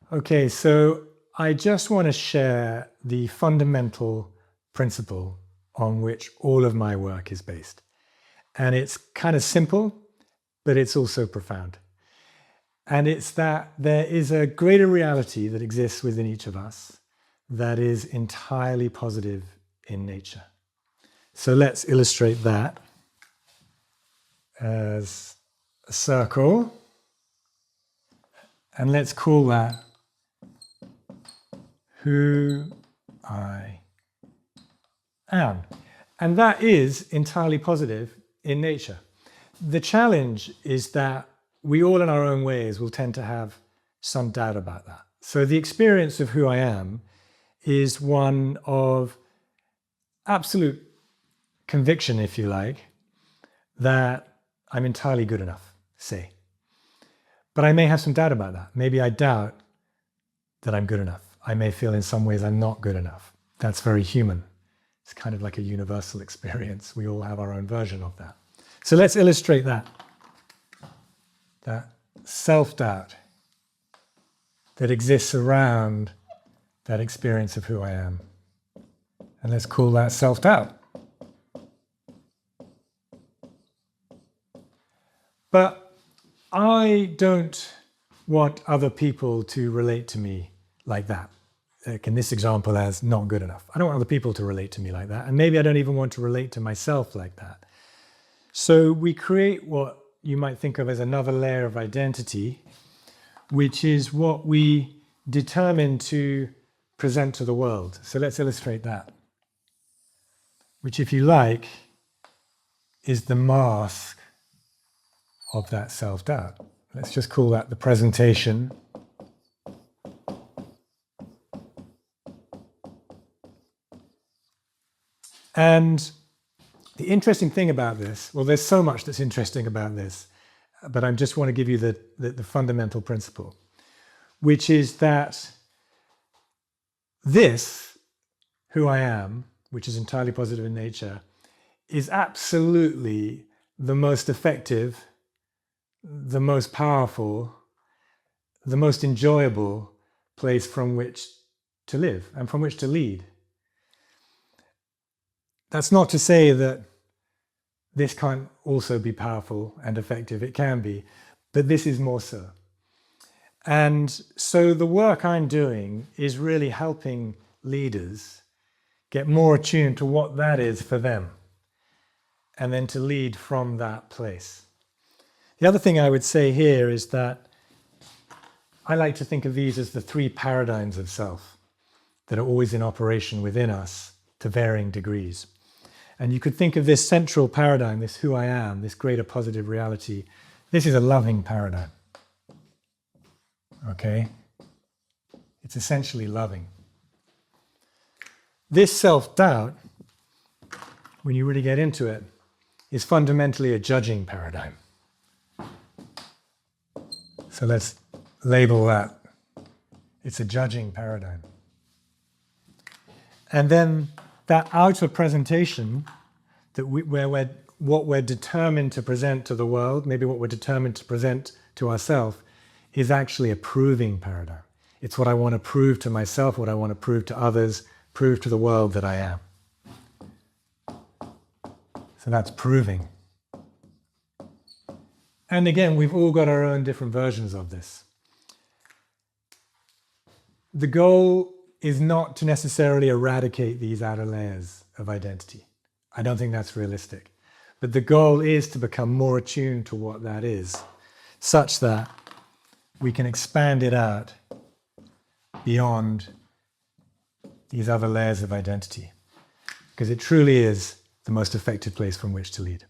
Okay, so I just want to share the fundamental principle on which all of my work is based. And it's kind of simple, but it's also profound. And it's that there is a greater reality that exists within each of us that is entirely positive in nature. So let's illustrate that as a circle. And let's call that who I am. And that is entirely positive in nature. The challenge is that we all in our own ways will tend to have some doubt about that. So the experience of who I am is one of absolute conviction, if you like, that I'm entirely good enough, say. But I may have some doubt about that. Maybe I doubt that I'm good enough. I may feel in some ways I'm not good enough. That's very human. It's kind of like a universal experience. We all have our own version of that. So let's illustrate that self-doubt that exists around that experience of who I am. And let's call that self-doubt. But I don't want other people to relate to me like that. Like in this example as not good enough. I don't want other people to relate to me like that. And maybe I don't even want to relate to myself like that. So we create what you might think of as another layer of identity, which is what we determine to present to the world. So let's illustrate that. Which, if you like, is the mask of that self-doubt. Let's just call that the presentation. And the interesting thing about this, well, there's so much that's interesting about this, but I just want to give you the fundamental principle, which is that this, who I am, which is entirely positive in nature, is absolutely the most effective, the most powerful, the most enjoyable place from which to live and from which to lead. That's not to say that this can't also be powerful and effective. It can be, but this is more so. And so the work I'm doing is really helping leaders get more attuned to what that is for them, and then to lead from that place. The other thing I would say here is that I like to think of these as the three paradigms of self that are always in operation within us to varying degrees. And you could think of this central paradigm, this who I am, this greater positive reality. This is a loving paradigm. Okay? It's essentially loving. This self-doubt, when you really get into it, is fundamentally a judging paradigm. So let's label that. It's a judging paradigm. And then that outer presentation, what we're determined to present to the world, maybe what we're determined to present to ourselves, is actually a proving paradigm. It's what I want to prove to myself, what I want to prove to others, prove to the world that I am. So that's proving. And again, we've all got our own different versions of this. The goal is not to necessarily eradicate these outer layers of identity. I don't think that's realistic. But the goal is to become more attuned to what that is, such that we can expand it out beyond these other layers of identity, because it truly is the most effective place from which to lead.